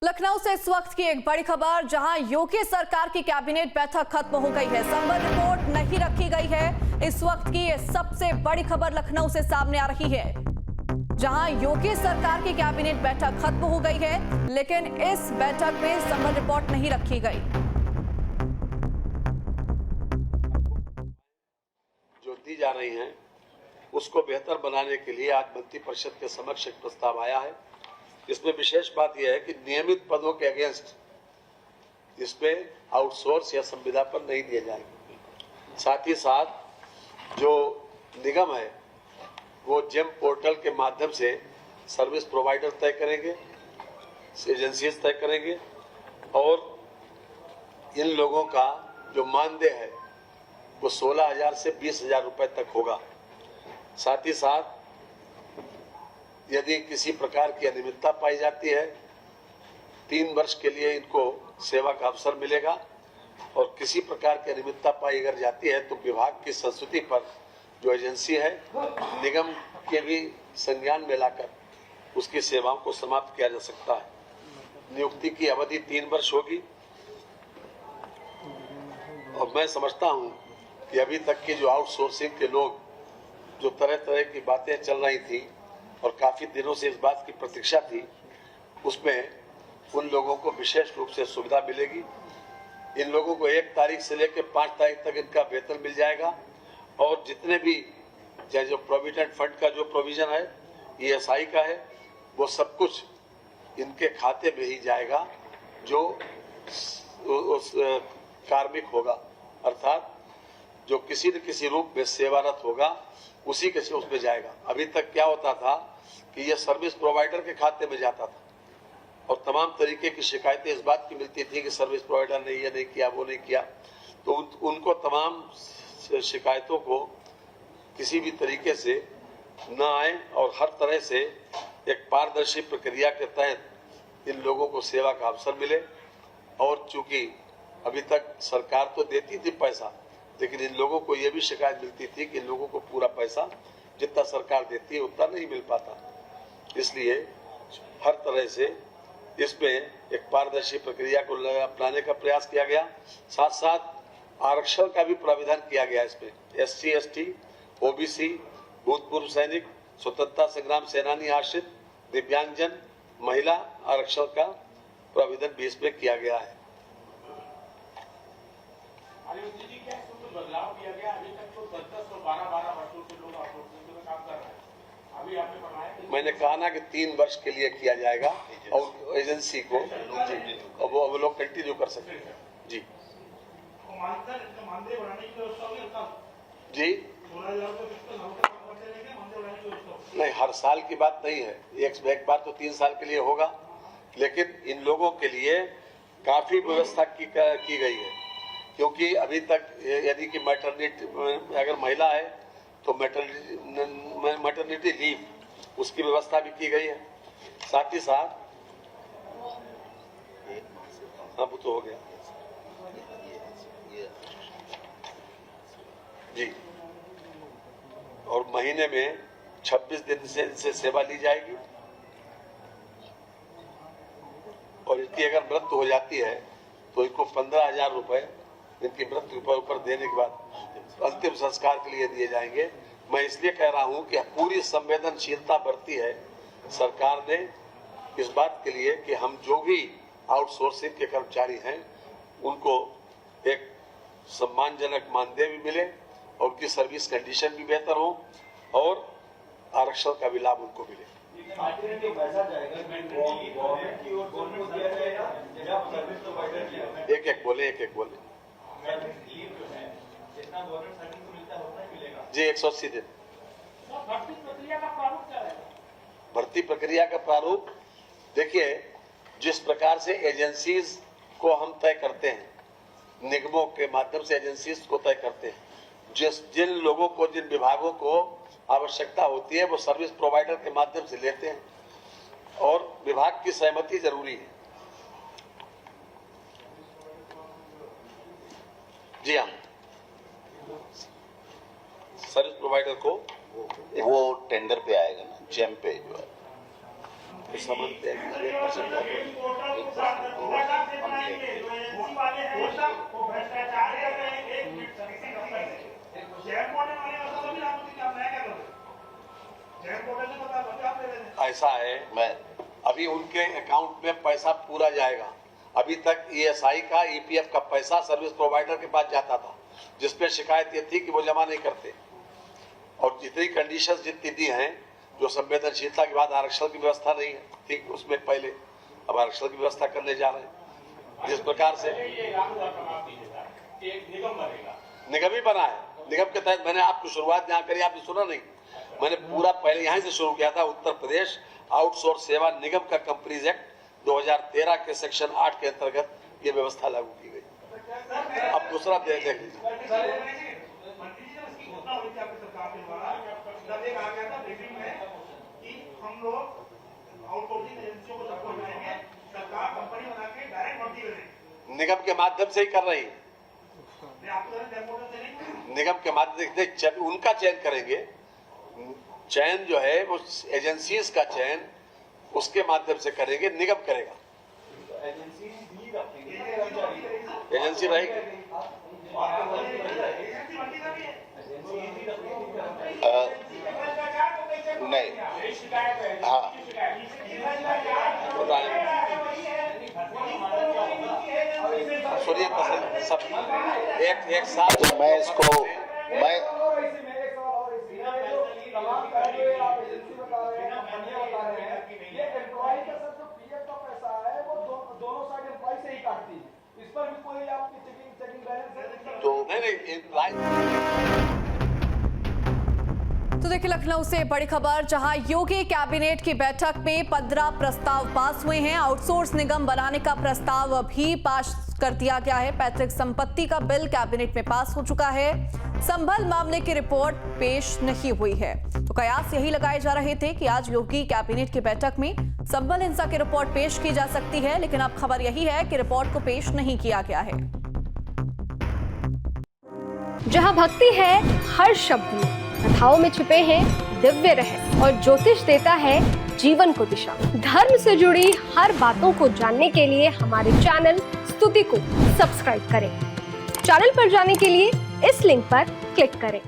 लखनऊ से इस वक्त की एक बड़ी खबर, जहां योगी सरकार की कैबिनेट बैठक खत्म हो गई है। संबल रिपोर्ट नहीं रखी गई है। इस वक्त की ये सबसे बड़ी खबर लखनऊ से सामने आ रही है, जहां योगी सरकार की कैबिनेट बैठक खत्म हो गई है, लेकिन इस बैठक में संबल रिपोर्ट नहीं रखी गई। जो दी जा रही हैं उसको बेहतर बनाने के लिए आज मंत्रिपरिषद के समक्ष एक प्रस्ताव आया है। इसमें विशेष बात यह है कि नियमित पदों के अगेंस्ट इसमें आउटसोर्स या संविदा पर नहीं दिए जाएंगे। साथ ही साथ जो निगम है वो जेम पोर्टल के माध्यम से सर्विस प्रोवाइडर तय करेंगे, एजेंसीज तय करेंगे और इन लोगों का जो मानदेय है वो 16,000 से 20,000 रुपए तक होगा। साथ ही साथ यदि किसी प्रकार की अनियमितता पाई जाती है 3 वर्ष के लिए इनको सेवा का अवसर मिलेगा और किसी प्रकार की अनियमितता पाई अगर जाती है तो विभाग की संस्तुति पर जो एजेंसी है निगम के भी संज्ञान में लाकर उसकी सेवाओं को समाप्त किया जा सकता है। नियुक्ति की अवधि 3 वर्ष होगी और मैं समझता हूं कि अभी तक की जो आउटसोर्सिंग के लोग जो तरह तरह की बातें चल रही थी और काफी दिनों से इस बात की प्रतीक्षा थी, उसमें उन लोगों को विशेष रूप से सुविधा मिलेगी। इन लोगों को 1 तारीख से लेकर 5 तारीख तक इनका वेतन मिल जाएगा और जितने भी जो प्रोविडेंट फंड का जो प्रोविजन है, ESI का है, वो सब कुछ इनके खाते में ही जाएगा जो उस कार्मिक होगा, अर्थात जो किसी न किसी रूप में सेवारत होगा उसी के से उसमें जाएगा। अभी तक क्या होता था कि ये सर्विस प्रोवाइडर के खाते में जाता था और तमाम तरीके की शिकायतें इस बात की मिलती थी कि सर्विस प्रोवाइडर ने ये नहीं किया, वो नहीं किया। तो उनको तमाम शिकायतों को किसी भी तरीके से न आए और हर तरह से एक पारदर्शी प्रक्रिया के तहत इन लोगों को सेवा का अवसर मिले। और चूंकि अभी तक सरकार तो देती थी पैसा, लेकिन इन लोगों को ये भी शिकायत मिलती थी कि इन लोगों को पूरा पैसा जितना सरकार देती है उतना नहीं मिल पाता। इसलिए हर तरह से इसमें एक पारदर्शी प्रक्रिया को अपनाने का प्रयास किया गया। साथ साथ आरक्षण का भी प्राविधान किया गया। इसमें SC, ST, OBC, भूतपूर्व सैनिक, स्वतंत्रता संग्राम सेनानी आश्रित, दिव्यांगजन, महिला आरक्षण का प्राविधान भी इसमें किया गया है। बदलाव किया गया। अभी तक तो 10-10 और 12-12 वर्षों से लोग आउटसोर्सिंग में काम कर रहे हैं। अभी आपने बताया मैंने कहा ना कि 3 वर्ष के लिए किया जाएगा और एजेंसी को वो लोग कंटिन्यू कर सकते हैं। जी जी नहीं, हर साल की बात नहीं है, एक बार तो 3 साल के लिए होगा, लेकिन इन लोगों के लिए काफी व्यवस्था की गई है। क्योंकि अभी तक यदि कि मैटरनिटी अगर महिला है तो मैटरनिटी लीव उसकी व्यवस्था भी की गई है। साथ ही साथ अब तो हो गया जी, और महीने में 26 दिन से इनसे सेवा ली जाएगी और इनकी अगर मृत्यु हो जाती है तो इनको 15,000 रुपए इनकी मृत्यु पर ऊपर देने के बाद अंतिम संस्कार के लिए दिए जाएंगे। मैं इसलिए कह रहा हूं कि पूरी संवेदनशीलता बरती है सरकार ने इस बात के लिए कि हम जो भी आउटसोर्सिंग के कर्मचारी हैं उनको एक सम्मानजनक मानदेय भी मिले और उनकी सर्विस कंडीशन भी बेहतर हो और आरक्षण का भी लाभ उनको मिले। एक एक बोले जी 180 दिन। भर्ती प्रक्रिया का प्रारूप देखिए, जिस प्रकार से एजेंसीज को हम तय करते हैं, निगमों के माध्यम से एजेंसीज को तय करते हैं, जिन लोगों को जिन विभागों को आवश्यकता होती है वो सर्विस प्रोवाइडर के माध्यम से लेते हैं और विभाग की सहमति जरूरी है। जी हाँ, सर्विस प्रोवाइडर को वो टेंडर पे आएगा ना, जेम पे जो है समझते हैं वाले हैं वो भ्रष्टाचार कर रहे हैं। एक मिनट सर, इसी दफ्तर से जैन पोर्टल वाले बता दो, आप मुझे क्या नया क्या करोगे? जैन पोर्टल से बता दो, आप ले रहे हैं। ऐसा है, मैं अभी उनके अकाउंट में पैसा पूरा जाएगा। अभी तक ESI का EPF का पैसा सर्विस प्रोवाइडर के पास जाता था, जिसपे शिकायत ये थी कि वो जमा नहीं करते। और जितनी कंडीशंस जितनी दी हैं, जो संवेदनशीलता के बाद आरक्षण की व्यवस्था नहीं है थी उसमें पहले, अब आरक्षण की व्यवस्था करने जा रहे हैं। जिस प्रकार से ये लागू का माफ कीजिएगा, एक निगम बनेगा, निगम ही बना है। निगम के तहत मैंने आपको शुरुआत यहाँ करी, आपने सुना नहीं, मैंने पूरा पहले यहाँ से शुरू किया था। उत्तर प्रदेश आउटसोर्स सेवा निगम का कंपनीज एक्ट 2013 के सेक्शन 8 के अंतर्गत ये व्यवस्था लागू की गई। अब दूसरा देख लीजिए। मंत्री जी, जब इसकी घोषणा हुई थी आपकी सरकार के द्वारा, तब ये कहा गया था ब्रीफिंग में कि हम लोग आउटसोर्सिंग एजेंसियों को सबको बनाएंगे, सरकार कंपनी बना के डायरेक्ट भर्ती करेगी। निगम के माध्यम से ही कर रही है। आपको नहीं, निगम के माध्यम से उनका चयन करेंगे। चयन जो है वो एजेंसीज का चयन उसके माध्यम से करेंगे, निगम करेगा। एजेंसी रहेगी। नहीं, हाँ, सुनिए सब एक साथ मैं इसको मैं तो देखिए, लखनऊ से बड़ी खबर, जहां योगी कैबिनेट की बैठक में 15 प्रस्ताव पास हुए हैं। आउटसोर्स निगम बनाने का प्रस्ताव भी पास कर दिया गया है। पैतृक संपत्ति का बिल कैबिनेट में पास हो चुका है। संभल मामले की रिपोर्ट पेश नहीं हुई है। तो कयास यही लगाए जा रहे थे कि आज योगी कैबिनेट की बैठक में संभल हिंसा की रिपोर्ट पेश की जा सकती है, लेकिन अब खबर यही है कि रिपोर्ट को पेश नहीं किया गया है। जहां भक्ति है हर शब्द में, कथाओं में छुपे हैं दिव्य रहस्य और ज्योतिष देता है जीवन को दिशा। धर्म से जुड़ी हर बातों को जानने के लिए हमारे चैनल स्तुति को सब्सक्राइब करें। चैनल पर जाने के लिए इस लिंक पर क्लिक करें।